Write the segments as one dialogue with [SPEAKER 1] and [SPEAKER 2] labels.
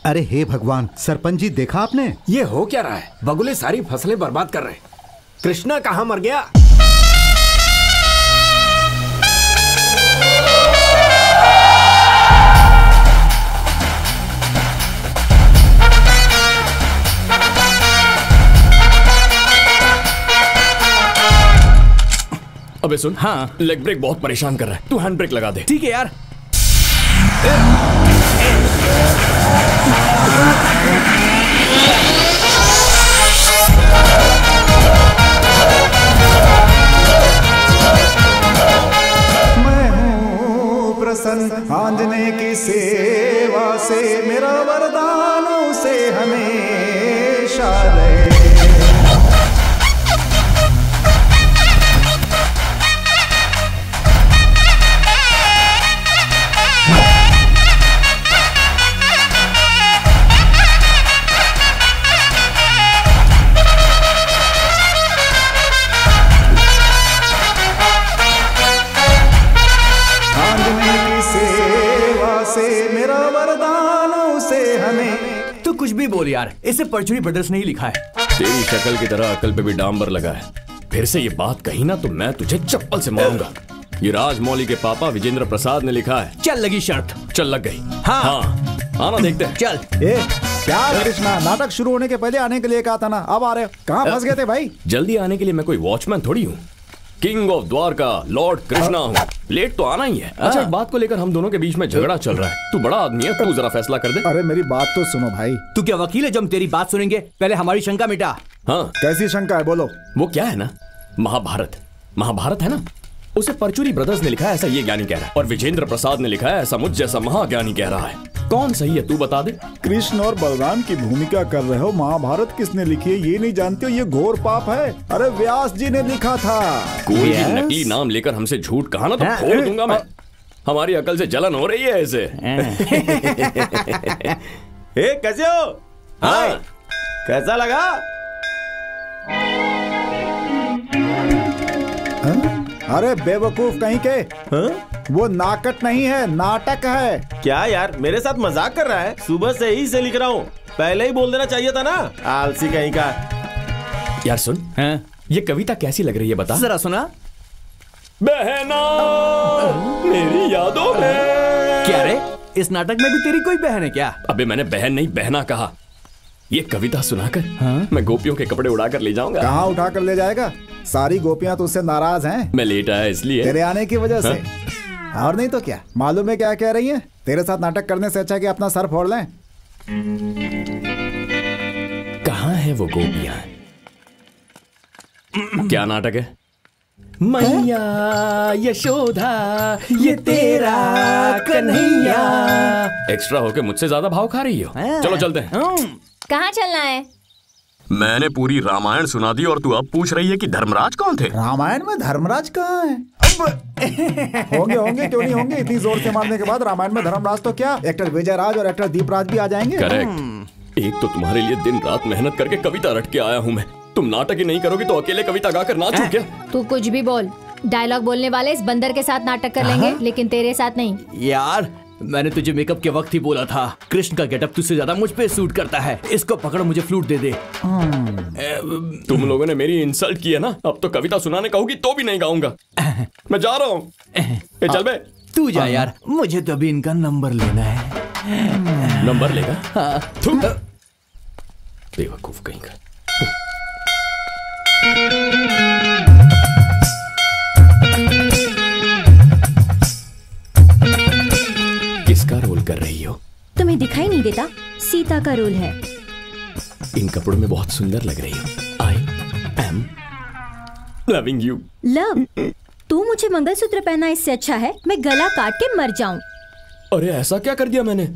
[SPEAKER 1] अरे हे भगवान, सरपंच जी देखा आपने?
[SPEAKER 2] ये हो क्या रहा है? बगुले सारी फसलें बर्बाद कर रहे हैं। कृष्णा कहाँ मर गया?
[SPEAKER 3] अबे सुन, हाँ लेग ब्रेक बहुत परेशान कर रहा है, तू हैंड ब्रेक लगा दे।
[SPEAKER 4] ठीक है यार।
[SPEAKER 5] मैं हूँ प्रसन्न आंजने की सेवा से, मेरा वरदान उसे हमेशा रहे।
[SPEAKER 4] तू कुछ भी बोल यार, इसे परचुनी ब्रदर्स ने ही लिखा है।
[SPEAKER 3] तेरी शक्ल की तरह अकल पे भी डांबर लगा है। फिर से ये बात कही ना तो मैं तुझे चप्पल से मारूंगा। ये राजमौली के पापा विजेंद्र प्रसाद ने लिखा है।
[SPEAKER 4] चल लगी शर्त।
[SPEAKER 3] चल लग गई।
[SPEAKER 4] हाँ
[SPEAKER 3] आना देखते हैं।
[SPEAKER 4] चल।
[SPEAKER 5] क्या कृष्णा, नाटक शुरू होने के पहले आने के लिए कहा था ना, अब आ रहे हो? कहाँ फंस गए थे भाई?
[SPEAKER 3] जल्दी आने के लिए मैं कोई वॉचमैन थोड़ी हूँ। King of Dwarka Lord Krishna हूँ, लेट तो आना ही है। अच्छा, एक बात को लेकर हम दोनों के बीच में झगड़ा चल रहा है। तू बड़ा आदमी है, तू जरा फैसला कर दे।
[SPEAKER 5] अरे मेरी बात तो सुनो भाई।
[SPEAKER 4] तू क्या वकील है जो हम तेरी बात सुनेंगे? पहले हमारी शंका मिटा।
[SPEAKER 3] हाँ,
[SPEAKER 5] कैसी शंका है, बोलो।
[SPEAKER 3] वो क्या है ना, महाभारत है ना, उसे परचुनी ब्रदर्स ने लिखा है ऐसा ये ज्ञानी कह रहा है, और विजेंद्र प्रसाद ने लिखा है ऐसा मुझ जैसा महाज्ञानी कह रहा है। कौन सही है तू बता दे।
[SPEAKER 5] कृष्ण और बलराम की भूमिका कर रहे हो, महाभारत किसने लिखी है ये नहीं जानते हो? ये घोर पाप है। अरे व्यास जी ने लिखा था।
[SPEAKER 3] कोई भी नकली नाम लेकर हमसे झूठ कहा ना तो फोड़ दूंगा मैं। हमारी अकल से जलन हो रही है ऐसे।
[SPEAKER 6] कैसे हो?
[SPEAKER 3] हाँ,
[SPEAKER 6] कैसा लगा?
[SPEAKER 5] अरे बेवकूफ कहीं के। वो नाटक नहीं है, नाटक है।
[SPEAKER 6] क्या यार, मेरे साथ मजाक कर रहा है? सुबह से ही से लिख रहा हूँ, पहले ही बोल देना चाहिए था ना, आलसी कहीं का।
[SPEAKER 3] यार सुन, ये कविता कैसी लग रही है बता
[SPEAKER 4] जरा सुना।
[SPEAKER 3] बहना मेरी यादों में।
[SPEAKER 4] क्या रे, इस नाटक में भी तेरी कोई बहन है क्या?
[SPEAKER 3] अबे मैंने बहन नहीं बहना कहा। ये कविता सुनाकर मैं गोपियों के कपड़े उड़ाकर ले जाऊंगा।
[SPEAKER 5] कहाँ उठाकर ले जाएगा? सारी गोपियां तो उससे नाराज हैं।
[SPEAKER 3] मैं लेट आया इसलिए,
[SPEAKER 5] तेरे आने की वजह से। और नहीं तो क्या। मालूम है क्या कह रही हैं? तेरे साथ नाटक करने से अच्छा कि अपना सर फोड़ लें।
[SPEAKER 3] कहाँ है वो गोपियां? क्या नाटक है? मैया यशोदा ये तेरा कन्हैया। एक्स्ट्रा होके मुझसे ज्यादा भाव खा रही हो। चलो चलते हैं।
[SPEAKER 7] कहाँ चलना है?
[SPEAKER 3] मैंने पूरी रामायण सुना दी और तू अब पूछ रही है कि धर्मराज कौन थे?
[SPEAKER 5] रामायण में धर्मराज कहाँ है? होंगे क्यों नहीं होंगे? इतनी जोर से मारने के बाद रामायण में धर्मराज तो क्या, एक्टर विजय राज और एक्टर दीपराज भी आ जाएंगे।
[SPEAKER 3] करेक्ट। एक तो तुम्हारे लिए दिन रात मेहनत करके कविता रट के आया हूँ मैं। तुम नाटक ही नहीं करोगी तो अकेले कविता गाकर नाचूं क्या?
[SPEAKER 7] तू कुछ भी बोल, डायलॉग बोलने वाले इस बंदर के साथ नाटक कर लेंगे, लेकिन तेरे साथ नहीं।
[SPEAKER 4] यार मैंने तुझे मेकअप के वक्त ही बोला था, कृष्ण का गेटअप तुझसे ज्यादा मुझ पे सूट करता है। इसको पकड़ो, मुझे फ्लूट दे दे।
[SPEAKER 3] तुम लोगों ने मेरी इंसल्ट की है ना, अब तो कविता सुनाने कहूगी तो भी नहीं गाऊंगा। मैं जा रहा हूँ। चल बे।
[SPEAKER 4] तू जा यार, मुझे तो अभी इनका नंबर लेना है।
[SPEAKER 3] नंबर लेगा? बेवकूफ कहीं का। किसका रोल कर रही हो?
[SPEAKER 7] तुम्हें दिखाई नहीं देता? सीता का रोल है।
[SPEAKER 3] इन कपड़ों में बहुत सुंदर लग रही हो। I am loving you.
[SPEAKER 7] Love? तू मुझे मंगलसूत्र पहना इससे अच्छा है मैं गला काट के मर जाऊं।
[SPEAKER 3] अरे ऐसा क्या कर दिया मैंने?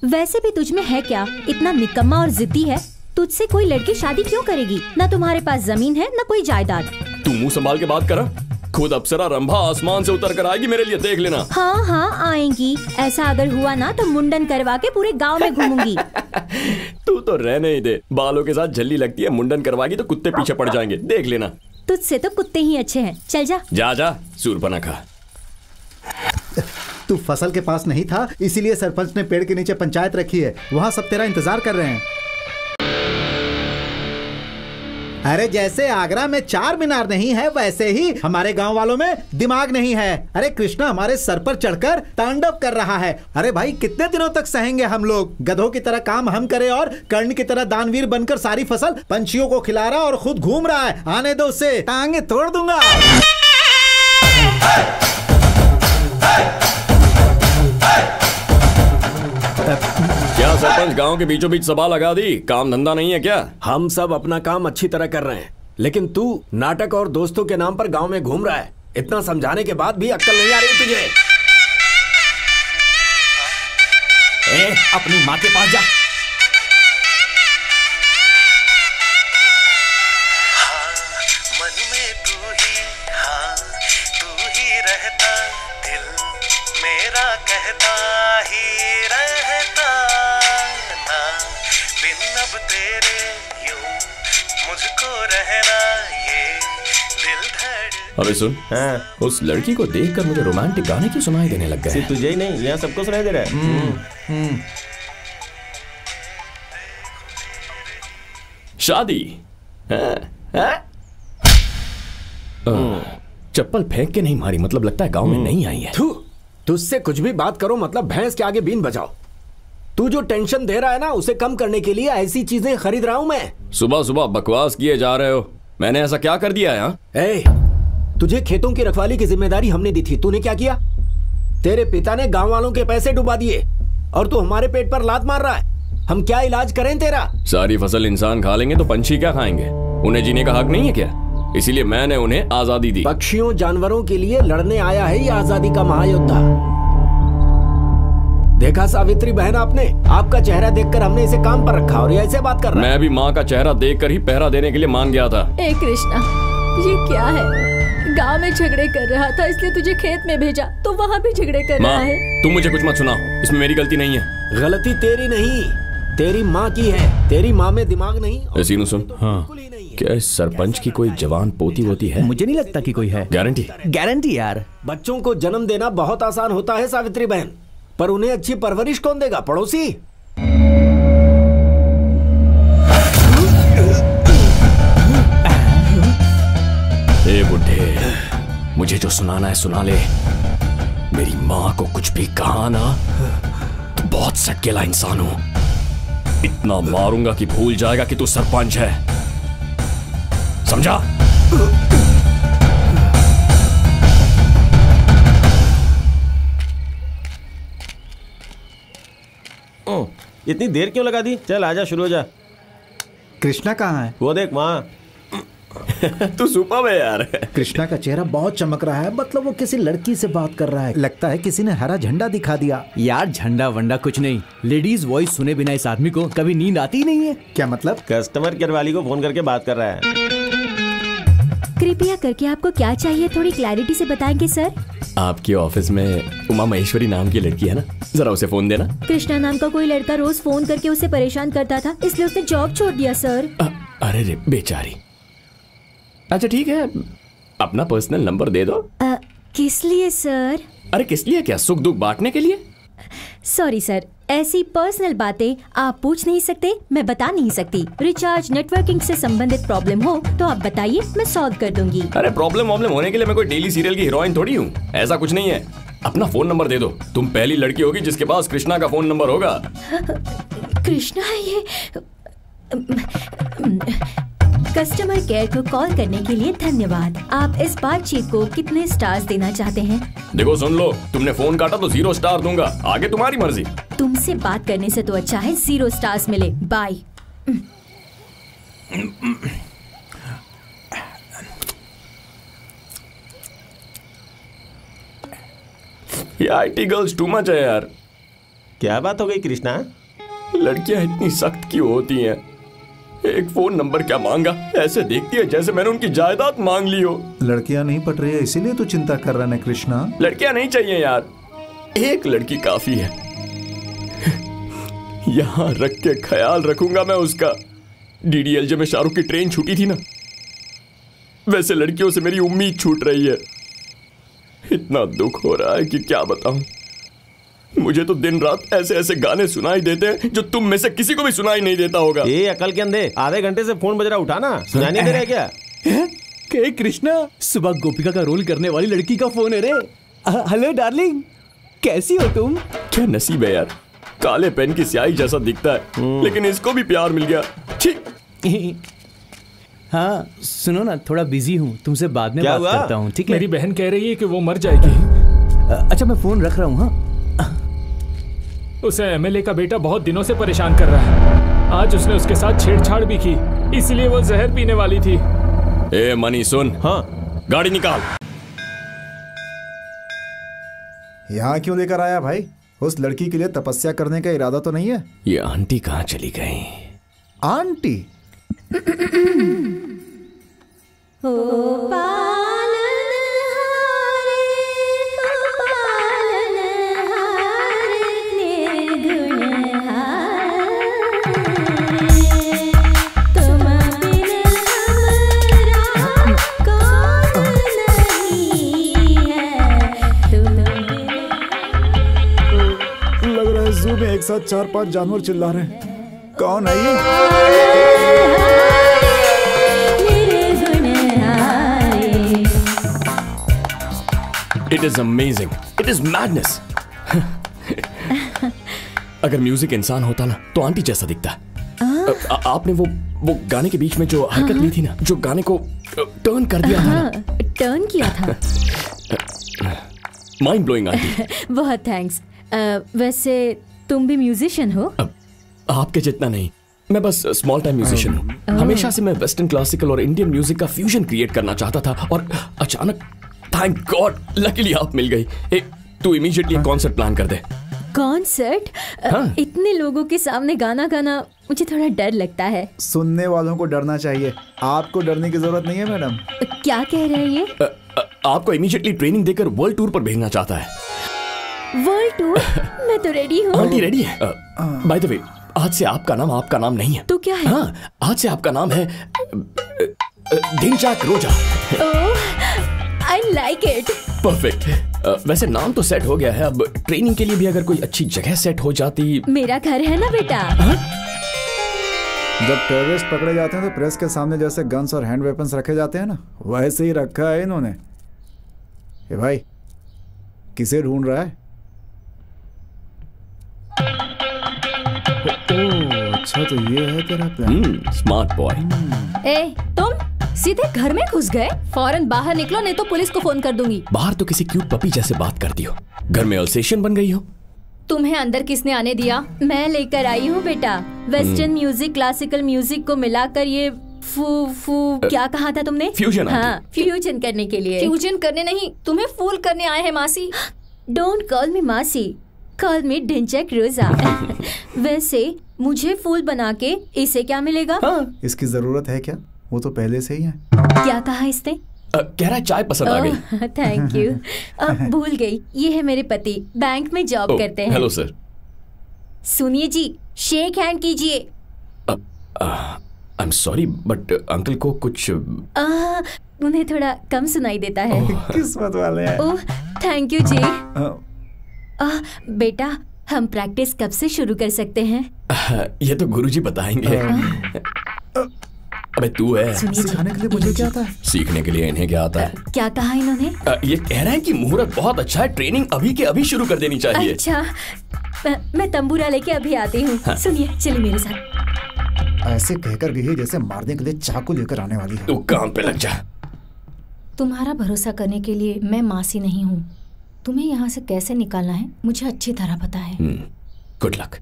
[SPEAKER 7] वैसे भी तुझ में है क्या, इतना निकम्मा और जिद्दी है। तुझसे कोई लड़की शादी क्यों करेगी? ना तुम्हारे पास जमीन है ना कोई जायदाद।
[SPEAKER 3] तू मुंह संभाल के बात करा। खुद अप्सरा रंभा आसमान से उतर कर आएगी मेरे लिए, देख लेना।
[SPEAKER 7] हाँ हाँ आएंगी। ऐसा अगर हुआ ना तो मुंडन करवा के पूरे गांव में घूमूंगी।
[SPEAKER 3] तू तो रहने ही दे, बालों के साथ झल्ली लगती है, मुंडन करवाएगी तो कुत्ते पीछे पड़ जाएंगे, देख लेना।
[SPEAKER 7] तुझसे तो कुत्ते ही अच्छे हैं, चल जा।
[SPEAKER 3] जा जा, सूरपना खा।
[SPEAKER 1] तू फसल के पास नहीं था, इसीलिए सरपंच ने पेड़ के नीचे पंचायत रखी है। वहाँ सब तेरा इंतजार कर रहे हैं। अरे जैसे आगरा में 4 मीनार नहीं है, वैसे ही हमारे गांव वालों में दिमाग नहीं है। अरे कृष्णा हमारे सर पर चढ़कर तांडव कर रहा है। अरे भाई कितने दिनों तक सहेंगे हम लोग? गधों की तरह काम हम करें और कर्ण की तरह दानवीर बनकर सारी फसल पंछियों को खिला रहा और खुद घूम रहा है। आने दो उसे, टांगे तोड़ दूंगा।
[SPEAKER 3] क्या सरपंच गांव के बीचों बीच सभा लगा दी? काम धंधा नहीं है क्या?
[SPEAKER 2] हम सब अपना काम अच्छी तरह कर रहे हैं, लेकिन तू नाटक और दोस्तों के नाम पर गांव में घूम रहा है। इतना समझाने के बाद भी अक्ल नहीं आ रही तुझे।
[SPEAKER 4] अपनी माँ के पास जा।
[SPEAKER 8] मन में तू ही रहता, दिल मेरा कहता ही रहता ना, बिन अब तेरे यूं मुझको रहना, ये दिल धड़।
[SPEAKER 3] अबे सुन, उस लड़की को देखकर मुझे रोमांटिक गाने क्यों सुनाई देने लग गए?
[SPEAKER 6] सिर्फ तुझे ही नहीं, यहाँ सबको सुनाई दे रहा है।
[SPEAKER 3] शादी? चप्पल फेंक के नहीं मारी, मतलब लगता है गांव में नहीं आई है।
[SPEAKER 2] तुझसे कुछ भी बात करो मतलब भैंस के आगे बीन बजाओ। तू जो टेंशन दे रहा है ना, उसे कम करने के लिए ऐसी चीजें खरीद रहा हूं मैं।
[SPEAKER 3] सुबह सुबह बकवास किए जा रहे हो। मैंने ऐसा क्या कर दिया है?
[SPEAKER 2] तुझे खेतों की रखवाली की जिम्मेदारी हमने दी थी, तूने क्या किया? तेरे पिता ने गांव वालों के पैसे डुबा दिए और तू हमारे पेट पर लात मार रहा है। हम क्या इलाज करें तेरा?
[SPEAKER 3] सारी फसल इंसान खा लेंगे तो पंछी क्या खाएंगे? उन्हें जीने का हक नहीं है क्या? इसीलिए मैंने उन्हें आजादी दी।
[SPEAKER 2] पक्षियों जानवरों के लिए लड़ने आया है ये आजादी का महायोद्धा। देखा सावित्री बहन आपने? आपका चेहरा देखकर हमने इसे काम पर रखा और ये ऐसे बात कर रहा है।
[SPEAKER 3] मैं भी माँ का चेहरा देखकर ही पहरा देने के लिए मान गया था।
[SPEAKER 7] ए कृष्णा, ये क्या है? गांव में झगड़े कर रहा था इसलिए तुझे खेत में भेजा, तो वहाँ भी झगड़े कर रहा है।
[SPEAKER 3] तुम मुझे कुछ मत सुनाओ, इसमें मेरी गलती नहीं है।
[SPEAKER 2] गलती तेरी नहीं, तेरी माँ की है। तेरी माँ में दिमाग नहीं।
[SPEAKER 3] सीनू सुन, क्या इस सरपंच की कोई जवान पोती वोती है?
[SPEAKER 4] मुझे नहीं लगता कि कोई है। गारंटी यार।
[SPEAKER 2] बच्चों को जन्म देना बहुत आसान होता है सावित्री बहन, पर उन्हें अच्छी परवरिश कौन देगा? पड़ोसी।
[SPEAKER 3] ए बुड्ढे, मुझे जो सुनाना है सुना ले। मेरी माँ को कुछ भी कहा ना तो बहुत सकेला इंसान हूं। इतना मारूंगा कि भूल जाएगा कि तू सरपंच है, समझा?
[SPEAKER 6] इतनी देर क्यों लगा दी? चल आजा, शुरू हो जा।
[SPEAKER 1] कृष्णा कहाँ है?
[SPEAKER 6] वो देख वहाँ।
[SPEAKER 3] तू सुपर है यार।
[SPEAKER 5] कृष्णा का चेहरा बहुत चमक रहा है, मतलब वो किसी लड़की से बात कर रहा है। लगता है किसी ने हरा झंडा दिखा दिया।
[SPEAKER 4] यार झंडा वंडा कुछ नहीं, लेडीज वॉइस सुने बिना इस आदमी को कभी नींद आती नहीं है।
[SPEAKER 5] क्या मतलब?
[SPEAKER 6] कस्टमर केयर वाली को फोन करके बात कर रहा है।
[SPEAKER 7] कृपया करके आपको क्या चाहिए थोड़ी क्लैरिटी से बताएंगे सर?
[SPEAKER 3] आपके ऑफिस में उमा महेश्वरी नाम की लड़की है ना, जरा उसे फोन देना।
[SPEAKER 7] कृष्णा नाम का कोई लड़का रोज फोन करके उसे परेशान करता था, इसलिए उसने जॉब छोड़ दिया सर।
[SPEAKER 3] अरे रे बेचारी। अच्छा ठीक है, अपना पर्सनल नंबर दे दो।
[SPEAKER 7] किस लिए सर?
[SPEAKER 3] अरे किस लिए क्या, सुख दुख बांटने के लिए।
[SPEAKER 7] सॉरी सर, ऐसी पर्सनल बातें आप पूछ नहीं सकते, मैं बता नहीं सकती। रिचार्ज नेटवर्किंग से संबंधित प्रॉब्लम हो तो आप बताइए, मैं सॉल्व कर दूंगी।
[SPEAKER 3] अरे प्रॉब्लम होने के लिए मैं कोई डेली सीरियल की हीरोइन थोड़ी हूँ, ऐसा कुछ नहीं है। अपना फोन नंबर दे दो, तुम पहली लड़की होगी जिसके पास कृष्णा का फोन नंबर होगा।
[SPEAKER 7] कृष्णा है ये। कस्टमर केयर को कॉल करने के लिए धन्यवाद। आप इस बातचीत को कितने स्टार्स देना चाहते हैं?
[SPEAKER 3] देखो सुन लो, तुमने फोन काटा तो 0 स्टार दूंगा, आगे तुम्हारी मर्जी।
[SPEAKER 7] तुमसे बात करने से तो अच्छा है 0 स्टार्स मिले। बाय।
[SPEAKER 3] ये IT गर्ल्स टू मच है यार।
[SPEAKER 6] क्या बात हो गई कृष्णा?
[SPEAKER 3] लड़कियां इतनी सख्त क्यों होती हैं? एक फोन नंबर क्या मांगा, ऐसे देखती है जैसे मैंने उनकी जायदाद मांग ली हो।
[SPEAKER 5] लड़कियां नहीं पट रही है इसीलिए तू चिंता कर रहा है कृष्णा।
[SPEAKER 3] लड़कियां नहीं चाहिए यार, एक लड़की काफी है। यहां रख के ख्याल रखूंगा मैं उसका। DDLJ में शाहरुख की ट्रेन छूटी थी ना, वैसे लड़कियों से मेरी उम्मीद छूट रही है। इतना दुख हो रहा है कि क्या बताऊं। मुझे तो दिन रात ऐसे ऐसे गाने सुनाई देते हैं जो तुम में से किसी को भी सुनाई नहीं देता होगा।
[SPEAKER 6] ये अकल के अंधे, आधे घंटे से फोन बज रहा, उठाना, सुनाई नहीं दे रहा है क्या?
[SPEAKER 4] के कृष्णा, सुबह गोपिका का रोल करने वाली लड़की का फोन है रे। हेलो डार्लिंग, कैसी हो तुम?
[SPEAKER 3] क्या नसीब है यार, काले पेन की स्याही जैसा दिखता है लेकिन इसको भी प्यार मिल गया। ठीक।
[SPEAKER 4] हाँ सुनो ना, थोड़ा बिजी हूँ, तुमसे बाद में बात करता हूँ, ठीक है?
[SPEAKER 9] मेरी बहन कह रही है कि वो मर जाएगी।
[SPEAKER 4] अच्छा मैं फोन रख रहा हूँ। हाँ,
[SPEAKER 9] उसे एमएलए का बेटा बहुत दिनों से परेशान कर रहा है। आज उसने उसके साथ छेड़छाड़ भी की, इसलिए वो जहर पीने वाली थी।
[SPEAKER 3] ए मनी सुन,
[SPEAKER 6] हाँ
[SPEAKER 3] गाड़ी निकाल।
[SPEAKER 5] यहाँ क्यों लेकर आया भाई? उस लड़की के लिए तपस्या करने का इरादा तो नहीं है?
[SPEAKER 3] ये आंटी कहाँ चली गई?
[SPEAKER 5] आंटी? एक साथ 4-5 जानवर चिल्ला रहे हैं। कौन है ये?
[SPEAKER 3] It is amazing. It is madness. अगर म्यूजिक इंसान होता ना तो आंटी जैसा दिखता। आपने वो गाने के बीच में जो हरकत ली थी ना, जो गाने को टर्न कर दिया था ना।
[SPEAKER 7] टर्न किया था।
[SPEAKER 3] Mind blowing aunty.
[SPEAKER 7] बहुत थैंक्स। वैसे तुम भी म्यूजिशियन हो?
[SPEAKER 3] आपके जितना नहीं, मैं बस स्मॉल टाइम म्यूजिशियन हूँ। हमेशा से मैं वेस्टर्न क्लासिकल और इंडियन म्यूजिक का फ्यूजन क्रिएट करना चाहता था और अचानक थैंक गॉड लकीली आप मिल गई। तू इमीडिएटली कॉन्सर्ट प्लान कर दे।
[SPEAKER 7] कॉन्सर्ट?
[SPEAKER 3] हाँ।
[SPEAKER 7] इतने लोगों के सामने गाना गाना मुझे थोड़ा डर लगता है।
[SPEAKER 5] सुनने वालों को डरना चाहिए, आपको डरने की जरूरत नहीं है मैडम।
[SPEAKER 7] क्या कह रहे हैं ये?
[SPEAKER 3] आपको इमीडिएटली ट्रेनिंग देकर वर्ल्ड टूर पर भेजना चाहता है।
[SPEAKER 7] World tour? मैं तो रेडी हूँ।
[SPEAKER 3] आंटी रेडी है? बाय द वे, आज से आपका नाम नहीं है।
[SPEAKER 7] तो क्या है?
[SPEAKER 3] हाँ, आज से आपका नाम है ढिंचाक रोजा।
[SPEAKER 7] I like it.
[SPEAKER 3] परफेक्ट। वैसे नाम तो सेट हो गया है, अब ट्रेनिंग के लिए भी अगर कोई अच्छी जगह सेट हो जाती।
[SPEAKER 7] मेरा घर है ना बेटा।
[SPEAKER 5] जब टेररिस्ट पकड़े जाते हैं तो प्रेस के सामने जैसे गन्स और हैंड वेपन्स रखे जाते हैं ना, वैसे ही रखा है इन्होंने। ए भाई, किसे ढूंढ रहा है? अच्छा तो ये है तेरा प्लान।
[SPEAKER 3] Smart boy.
[SPEAKER 10] ए, तुम सीधे घर में घुस गए? फौरन बाहर निकलो, नहीं तो पुलिस को फोन कर दूंगी।
[SPEAKER 3] बाहर तो किसी क्यूट पपी जैसे बात करती हो, घर में अल्सेशियन बन गई हो।
[SPEAKER 10] तुम्हें अंदर किसने आने दिया?
[SPEAKER 7] मैं लेकर आई हूँ बेटा। वेस्टर्न म्यूजिक क्लासिकल म्यूजिक को मिलाकर ये क्या कहा था तुमने?
[SPEAKER 3] फ्यूजन।
[SPEAKER 7] हाँ, फ्यूजन करने के लिए।
[SPEAKER 10] फ्यूजन करने नहीं, तुम्हें फूल करने आए हैं मासी।
[SPEAKER 7] डोंट कॉल मी मासी, कॉल मी ढिंचैक रोजा। वैसे मुझे फूल बना के इसे क्या मिलेगा?
[SPEAKER 5] इसकी जरूरत है क्या? वो तो पहले से ही है।
[SPEAKER 7] क्या कहा इसने?
[SPEAKER 3] कह रहा है चाय पसंद आ गई।
[SPEAKER 7] Thank you. भूल गई, ये है मेरे पति, बैंक में जॉब करते हैं।
[SPEAKER 3] Hello sir.
[SPEAKER 7] सुनिए जी, शेक हैंड कीजिए।
[SPEAKER 3] I am sorry but uncle को कुछ
[SPEAKER 7] उन्हें थोड़ा कम सुनाई देता है।
[SPEAKER 5] किस्मत वाले हैं।
[SPEAKER 7] ओह थैंक यू जी। बेटा, हम प्रैक्टिस कब से शुरू कर सकते हैं?
[SPEAKER 3] ये तो गुरुजी बताएंगे। अबे तू है।
[SPEAKER 5] सिखाने के लिए मुझे क्या आता है?
[SPEAKER 3] सीखने के लिए इन्हें क्या आता है?
[SPEAKER 7] क्या कहा इन्होंने?
[SPEAKER 3] ये कह रहे हैं कि मुहूर्त बहुत अच्छा है, ट्रेनिंग अभी के अभी शुरू कर देनी चाहिए।
[SPEAKER 7] अच्छा, मैं तंबूरा लेके अभी आती हूँ।
[SPEAKER 3] हाँ।
[SPEAKER 7] सुनिए, चलिए मेरे साथ।
[SPEAKER 5] ऐसे कहकर गई जैसे मारने के लिए चाकू लेकर आने वाली है।
[SPEAKER 3] तू काम पे लग जा।
[SPEAKER 10] तुम्हारा भरोसा करने के लिए मैं मासी नहीं हूँ। तुम्हें यहाँ से कैसे निकालना है मुझे अच्छी तरह पता है।
[SPEAKER 3] Good luck.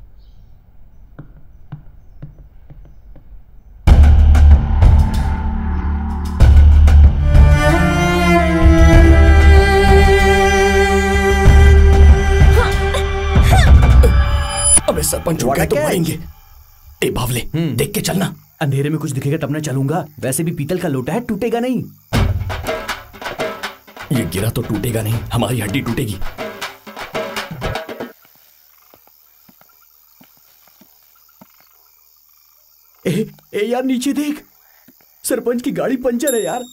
[SPEAKER 3] अबे सरपंच उठ गए तो मारेंगे। ए बावले, देख के चलना।
[SPEAKER 4] अंधेरे में कुछ दिखेगा तब ना चलूंगा। वैसे भी पीतल का लोटा है, टूटेगा नहीं।
[SPEAKER 3] ये गिरा तो टूटेगा नहीं, हमारी हड्डी टूटेगी। ए यार नीचे देख, सरपंच की गाड़ी पंचर है यार।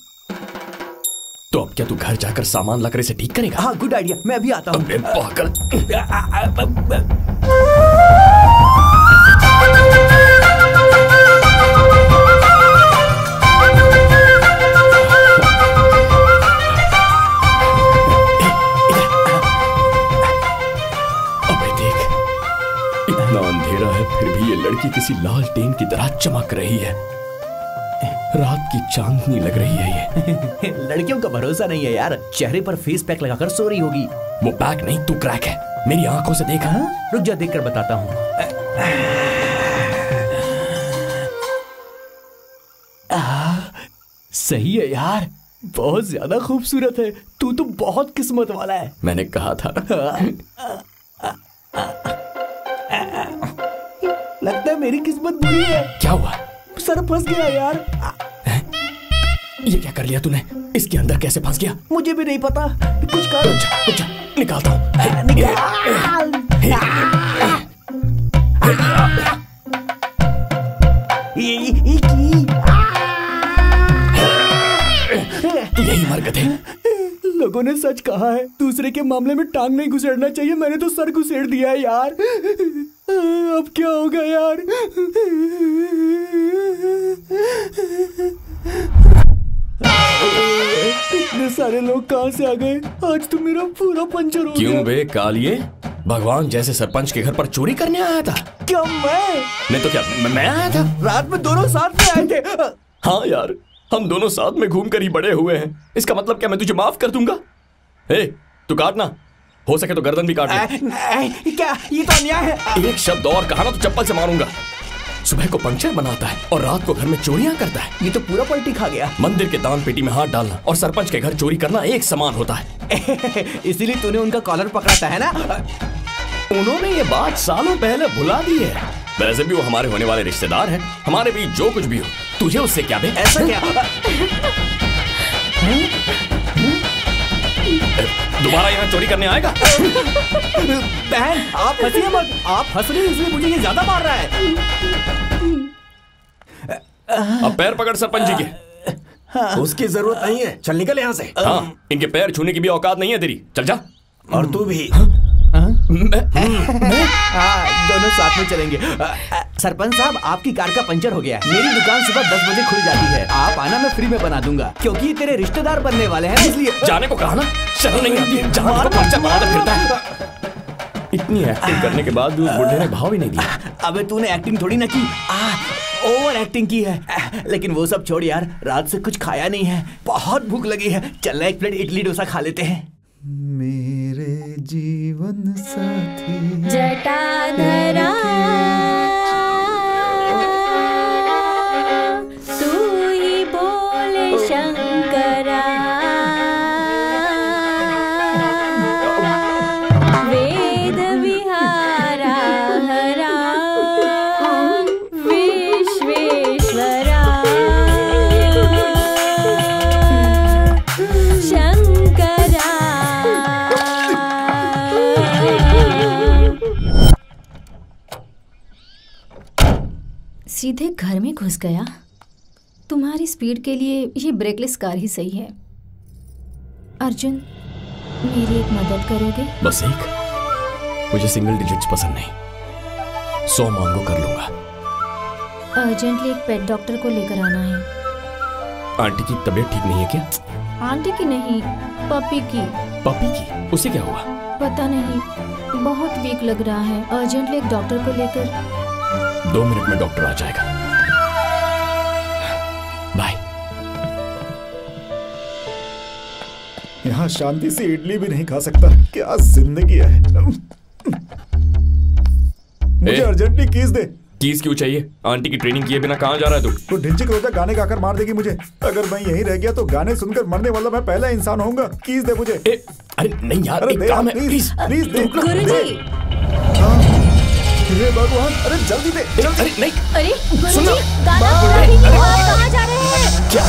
[SPEAKER 3] तो अब क्या तू घर जाकर सामान लाकर इसे ठीक करेगा?
[SPEAKER 4] हाँ, गुड आइडिया, मैं अभी आता हूँ।
[SPEAKER 3] अबे पागल। अबे देख, इतना अंधेरा है फिर भी ये लड़की किसी लालटेन की तरह चमक रही है। रात की चांदनी लग रही है ये।
[SPEAKER 4] लड़कियों का भरोसा नहीं है यार, चेहरे पर फेस पैक लगाकर सो रही होगी।
[SPEAKER 3] वो पैक नहीं, तू क्रैक है। मेरी आंखों से देखा।
[SPEAKER 4] रुक जा, देखकर बताता हूँ। सही है यार, बहुत ज्यादा खूबसूरत है। तू तो बहुत किस्मत वाला है।
[SPEAKER 3] मैंने कहा था।
[SPEAKER 4] लगता है मेरी किस्मत बुरी है।
[SPEAKER 3] क्या हुआ?
[SPEAKER 4] सर फंस गया यार।
[SPEAKER 3] ये क्या कर लिया तूने? इसके अंदर कैसे फंस गया?
[SPEAKER 4] मुझे भी नहीं पता, कुछ कर।
[SPEAKER 3] रुक जा, निकालता हूँ। तू यही मर गए।
[SPEAKER 4] लोगों ने सच कहा है, दूसरे के मामले में टांग नहीं घुसेड़ना चाहिए। मैंने तो सर घुसेड़ दिया है यार। अब क्या होगा यार? इतने सारे लोग कहाँ से आ गए? आज तो मेरा पूरा पंचर हो गया।
[SPEAKER 3] क्यों बे कालिए, भगवान जैसे सरपंच के घर पर चोरी करने आया था?
[SPEAKER 4] क्या मैं?
[SPEAKER 3] नहीं तो क्या मैं आया था?
[SPEAKER 4] रात में दोनों साथ में आए थे।
[SPEAKER 3] हाँ यार, हम दोनों साथ में घूम कर ही बड़े हुए हैं। इसका मतलब क्या मैं तुझे माफ कर दूंगा? ए, तू काटना, हो सके तो गर्दन भी काट ले।
[SPEAKER 4] क्या ये तो अन्याय है।
[SPEAKER 3] एक शब्द और कहा ना तो चप्पल से मारूंगा। सुबह को पंचर बनाता है और रात को घर में चोरियां करता है।
[SPEAKER 4] ये तो पूरा पलटी खा गया।
[SPEAKER 3] मंदिर के दान पेटी में हाथ डालना और सरपंच के घर चोरी करना एक समान होता है।
[SPEAKER 4] इसीलिए तूने उनका कॉलर पकड़ाता है ना?
[SPEAKER 3] उन्होंने ये बात सालों पहले भुला दी है। वैसे भी वो हमारे होने वाले रिश्तेदार हैं। हमारे बीच जो कुछ भी हो, तुझे उससे क्या बे?
[SPEAKER 4] ऐसा क्या?
[SPEAKER 3] दोबारा यहाँ चोरी करने आएगा?
[SPEAKER 4] बहन आप हंसिए मत। आप हंस रही हैं इसलिए मुझे ये ज्यादा मार रहा है।
[SPEAKER 3] अब पैर पकड़ सरपंच जी के।
[SPEAKER 2] उसकी जरूरत नहीं है, चल निकल यहाँ से।
[SPEAKER 3] हाँ, इनके पैर छूने की भी औकात नहीं है तेरी। चल जा।
[SPEAKER 2] और तू भी।
[SPEAKER 4] दोनों साथ में चलेंगे। सरपंच साहब, आपकी कार का पंचर हो गया है। मेरी दुकान सुबह 10 बजे खुल जाती है। आप आना, मैं फ्री में बना दूंगा, क्योंकि तेरे रिश्तेदार बनने वाले हैं इसलिए।
[SPEAKER 3] जाने को कहा ना, शर्म नहीं आती है? जहाँ को पंचर बनाता फिरता है। इतनी एक्टिंग करने के बाद भी उस बुढ़े ने भाव ही नहीं दिया।
[SPEAKER 4] अबे तूने एक्टिंग थोड़ी ना की, ओवर एक्टिंग की है। लेकिन वो सब छोड़ यार, रात से कुछ खाया नहीं है, बहुत भूख लगी है। चल एक प्लेट इडली डोसा खा लेते हैं।
[SPEAKER 5] मेरे जीवन साथी
[SPEAKER 7] जटाधरा तू ही बोले शंकरा, वेद विहारा हरा विश्वेश्वरा, शंकरा। सीधे घर में घुस गया। तुम्हारी स्पीड के लिए ये ब्रेकलेस कार ही सही है। अर्जुन, मेरी एक मदद करोगे?
[SPEAKER 3] बस एक? मुझे सिंगल डिजिट्स पसंद नहीं, 100 मांगो कर लूंगा।
[SPEAKER 7] अर्जेंटली एक पेट डॉक्टर को लेकर आना है।
[SPEAKER 3] आंटी की तबीयत ठीक नहीं है क्या?
[SPEAKER 7] आंटी की नहीं, पपी की।
[SPEAKER 3] पपी की? उसे क्या हुआ?
[SPEAKER 7] पता नहीं, बहुत वीक लग रहा है। अर्जेंटली एक डॉक्टर को लेकर।
[SPEAKER 3] 2 मिनट में डॉक्टर आ जाएगा। बाय।
[SPEAKER 5] यहाँ शांति से इडली भी नहीं खा सकता। क्या जिंदगी है। मुझे अर्जेंटली कीज दे।
[SPEAKER 3] कीज क्यों चाहिए? आंटी की ट्रेनिंग किए बिना कहाँ जा रहा है तू?
[SPEAKER 5] तो ढिंचिक रोजा गाने गाकर मार देगी मुझे। अगर मैं यहीं रह गया तो गाने सुनकर मरने वाला मैं पहला इंसान होऊंगा। कीज दे मुझे।
[SPEAKER 3] अरे नहीं यार,
[SPEAKER 5] अरे
[SPEAKER 3] एक काम है, प्लीज
[SPEAKER 5] प्लीज दे।
[SPEAKER 7] गुरुजी।
[SPEAKER 5] हे भगवान, अरे जल्दी दे।
[SPEAKER 3] अरे नहीं,
[SPEAKER 7] अरे गुरुजी, गाना पूरा नहीं, आप कहाँ जा रहे हैं?
[SPEAKER 3] क्या?